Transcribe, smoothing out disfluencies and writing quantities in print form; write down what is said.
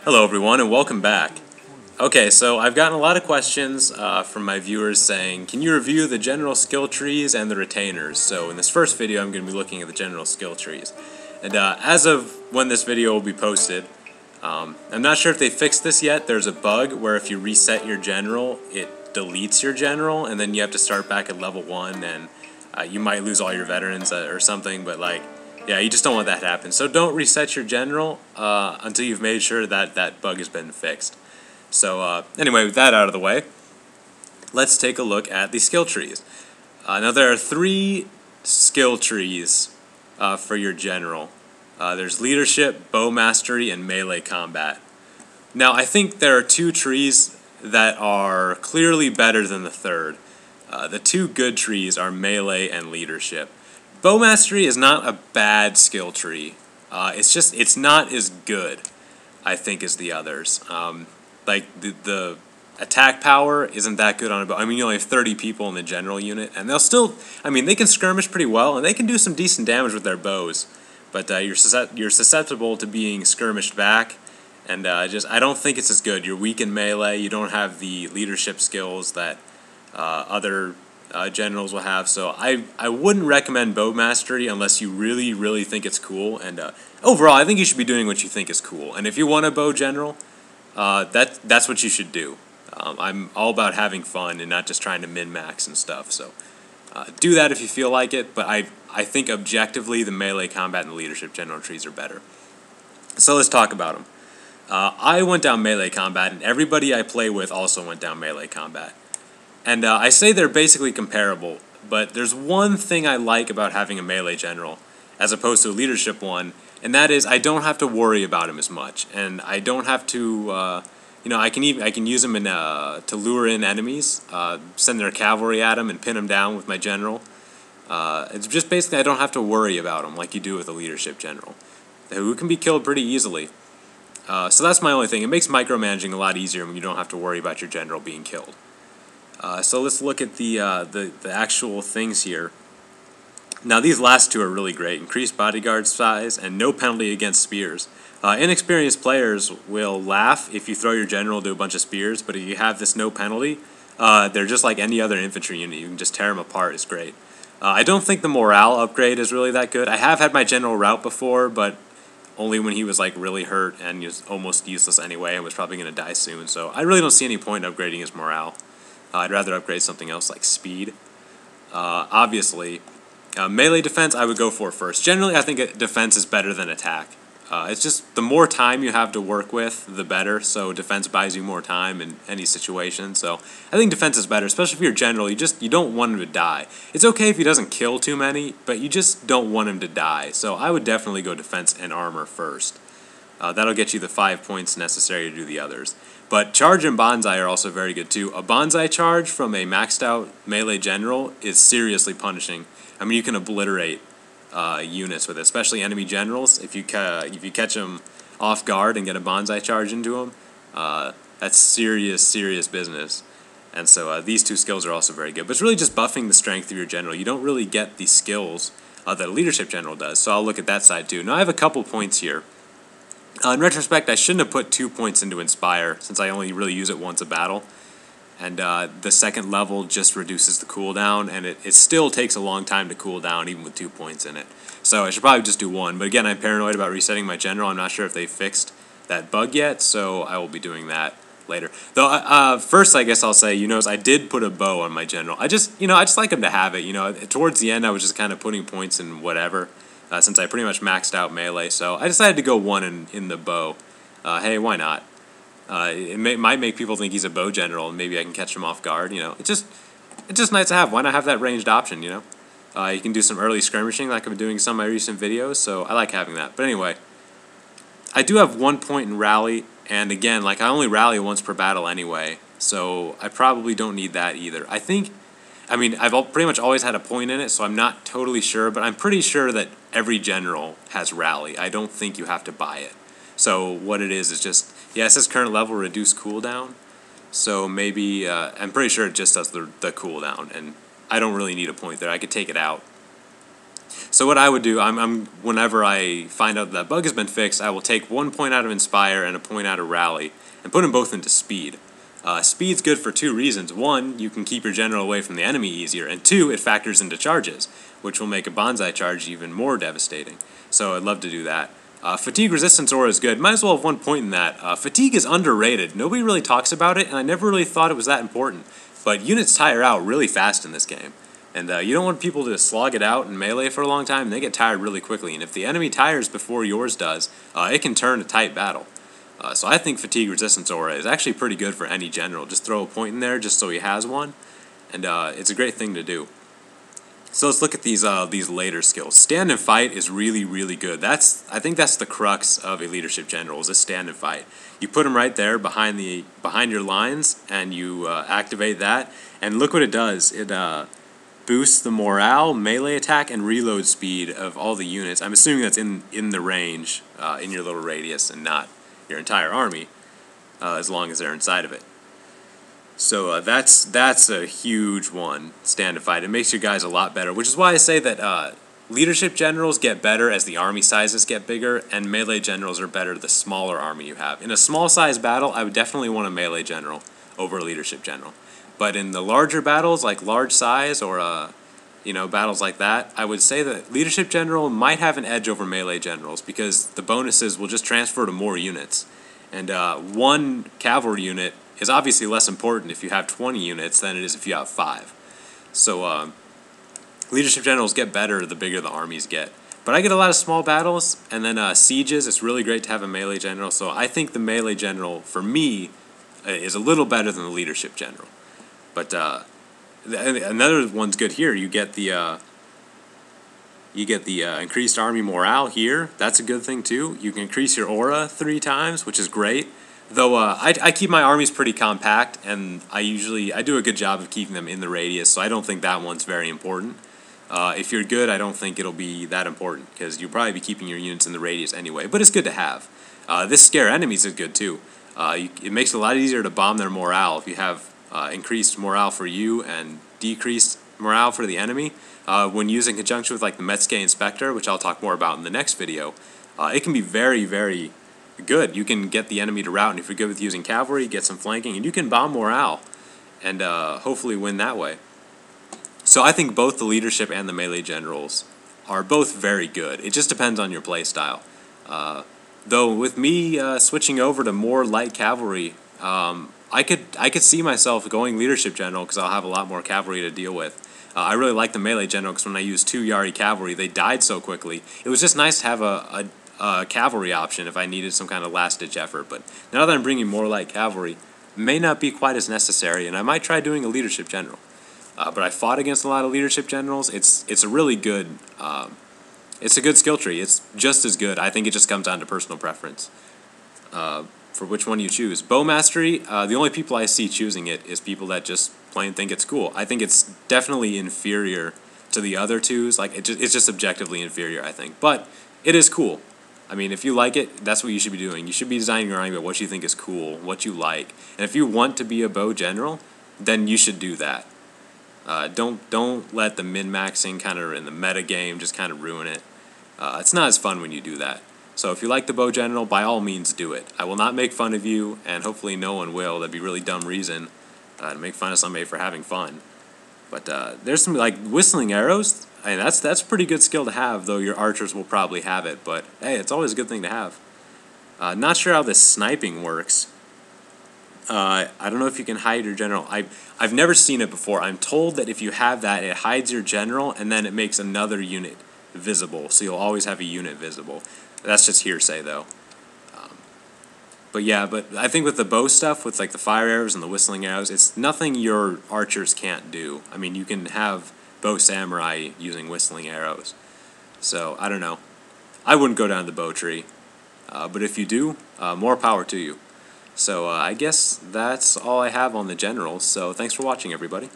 Hello everyone and welcome back. Okay, so I've gotten a lot of questions from my viewers saying, can you review the general skill trees and the retainers? So in this first video I'm going to be looking at the general skill trees. And as of when this video will be posted, I'm not sure if they fixed this yet. There's a bug where if you reset your general, it deletes your general and then you have to start back at level 1 and you might lose all your veterans or something, but yeah, you just don't want that to happen. So don't reset your general until you've made sure that that bug has been fixed. So anyway, with that out of the way, let's take a look at the skill trees. Now there are 3 skill trees for your general. There's leadership, bow mastery, and melee combat. Now I think there are 2 trees that are clearly better than the third. The 2 good trees are melee and leadership. Bow mastery is not a bad skill tree. It's not as good, I think, as the others. Like the attack power isn't that good on a bow. I mean, you only have 30 people in the general unit, and they'll still. I mean, they can skirmish pretty well, and they can do some decent damage with their bows. But you're susceptible to being skirmished back, and I don't think it's as good. You're weak in melee. You don't have the leadership skills that other generals will have, so I wouldn't recommend bow mastery unless you really think it's cool. And overall, I think you should be doing what you think is cool. And if you want a bow general, that's what you should do. I'm all about having fun and not just trying to min-max and stuff. So do that if you feel like it. But I think objectively the melee combat and the leadership general trees are better. So let's talk about them. I went down melee combat, and everybody I play with also went down melee combat. And I say they're basically comparable, but there's one thing I like about having a melee general as opposed to a leadership one, and that is I don't have to worry about him as much, and I don't have to, I can use him to lure in enemies, send their cavalry at him and pin him down with my general. It's just basically I don't have to worry about him like you do with a leadership general, who can be killed pretty easily. So that's my only thing. It makes micromanaging a lot easier when you don't have to worry about your general being killed. So let's look at the actual things here. Now these last 2 are really great. Increased bodyguard size and no penalty against spears. Inexperienced players will laugh if you throw your general to a bunch of spears, but if you have this no penalty, they're just like any other infantry unit. You can just tear them apart. It's great. I don't think the morale upgrade is really that good. I have had my general rout before, but only when he was like really hurt and he was almost useless anyway and was probably going to die soon. So I really don't see any point in upgrading his morale. I'd rather upgrade something else like speed. Obviously, melee defense I would go for first. Generally, I think defense is better than attack. It's just the more time you have to work with, the better. So defense buys you more time in any situation. So I think defense is better, especially if you're general. You don't want him to die. It's okay if he doesn't kill too many, but you just don't want him to die. So I would definitely go defense and armor first. That'll get you the 5 points necessary to do the others. But charge and bonsai are also very good too. A bonsai charge from a maxed out melee general is seriously punishing. I mean, you can obliterate units with it, especially enemy generals. If you catch them off guard and get a bonsai charge into them, that's serious business. And so these 2 skills are also very good. But it's really just buffing the strength of your general. You don't really get the skills that a leadership general does. So I'll look at that side too. Now I have a couple points here. In retrospect, I shouldn't have put 2 points into Inspire, since I only really use it once a battle. And the second level just reduces the cooldown, and it still takes a long time to cool down, even with 2 points in it. So I should probably just do 1. But again, I'm paranoid about resetting my general. I'm not sure if they fixed that bug yet, so I will be doing that later. Though, first, I guess I'll say, you notice I did put a bow on my general. I just like him to have it. Towards the end, I was just kind of putting points in whatever. Since I pretty much maxed out melee, so I decided to go 1 in the bow. Hey, why not? It might make people think he's a bow general, and maybe I can catch him off guard. It's just nice to have. Why not have that ranged option? You can do some early skirmishing, like I've been doing in some of my recent videos. So I like having that. But anyway, I do have 1 point in rally, and again, I only rally once per battle anyway, so I probably don't need that either. I've pretty much always had a point in it, so I'm not totally sure, but I'm pretty sure that every general has rally. I don't think you have to buy it. So what it is just, yeah, it says current level reduce cooldown, so maybe, I'm pretty sure it just does the cooldown, and I don't really need a point there. I could take it out. So what I would do, whenever I find out that bug has been fixed, I will take 1 point out of Inspire and a point out of Rally, and put them both into Speed. Speed's good for 2 reasons. 1, you can keep your general away from the enemy easier, and 2, it factors into charges, which will make a Bonsai charge even more devastating. So I'd love to do that. Fatigue Resistance Aura is good. Might as well have 1 point in that. Fatigue is underrated. Nobody really talks about it, and I never really thought it was that important. But units tire out really fast in this game. And you don't want people to slog it out in melee for a long time, and they get tired really quickly. And if the enemy tires before yours does, it can turn a tight battle. So I think Fatigue Resistance Aura is actually pretty good for any general. Just throw a point in there just so he has one, and it's a great thing to do. So let's look at these later skills. Stand and Fight is really, really good. I think that's the crux of a leadership general, is a stand and fight. You put them right there behind your lines, and you activate that, and look what it does. It boosts the morale, melee attack, and reload speed of all the units. I'm assuming that's in the range, in your little radius, and not your entire army, as long as they're inside of it. So that's a huge one, Stand and Fight. It makes your guys a lot better, which is why I say that leadership generals get better as the army sizes get bigger, and melee generals are better the smaller army you have. In a small size battle, I would definitely want a melee general over a leadership general. But in the larger battles, like large size or battles like that, I would say that leadership general might have an edge over melee generals because the bonuses will just transfer to more units. And 1 cavalry unit is obviously less important if you have 20 units than it is if you have 5. So leadership generals get better the bigger the armies get. But I get a lot of small battles, and then sieges, it's really great to have a melee general. So I think the melee general, for me, is a little better than the leadership general. But another one's good here. You get the increased army morale here. That's a good thing too. You can increase your aura 3 times, which is great. Though I keep my armies pretty compact, and I do a good job of keeping them in the radius, so I don't think that one's very important. If you're good, I don't think it'll be that important, because you'll probably be keeping your units in the radius anyway, but it's good to have. This Scare Enemies is good too. It makes it a lot easier to bomb their morale if you have increased morale for you and decreased morale for the enemy. When used in conjunction with like the Metsuke Inspector, which I'll talk more about in the next video, it can be very, very good. You can get the enemy to rout, and if you're good with using cavalry, get some flanking, and you can bomb morale and hopefully win that way. So I think both the leadership and the melee generals are both very good. It just depends on your play style. Though with me switching over to more light cavalry, I could see myself going leadership general because I'll have a lot more cavalry to deal with. I really like the melee general because when I used 2 Yari cavalry, they died so quickly. It was just nice to have a cavalry option if I needed some kind of last-ditch effort. But now that I'm bringing more light cavalry, it may not be quite as necessary, and I might try doing a leadership general. But I fought against a lot of leadership generals. It's a really good it's a good skill tree. It's just as good. I think it just comes down to personal preference for which one you choose. Bow Mastery, the only people I see choosing it is people that just plain think it's cool. I think it's definitely inferior to the other twos. Like it's just objectively inferior, I think. But it is cool. I mean, if you like it, that's what you should be doing. You should be designing your army about what you think is cool, what you like. And if you want to be a bow general, then you should do that. Don't let the min-maxing kind of in the meta game just kind of ruin it. It's not as fun when you do that. So if you like the bow general, by all means do it. I will not make fun of you, and hopefully no one will. That'd be a really dumb reason to make fun of somebody for having fun. But there's some, like, whistling arrows. I mean, that's a pretty good skill to have, though your archers will probably have it. But, hey, it's always a good thing to have. Not sure how this sniping works. I don't know if you can hide your general. I've never seen it before. I'm told that if you have that, it hides your general, and then it makes another unit visible. So you'll always have a unit visible. That's just hearsay, though. But yeah, but I think with the bow stuff, with like the fire arrows and the whistling arrows, it's nothing your archers can't do. I mean, you can have bow samurai using whistling arrows. So, I don't know. I wouldn't go down the bow tree. But if you do, more power to you. So, I guess that's all I have on the generals. So, thanks for watching, everybody.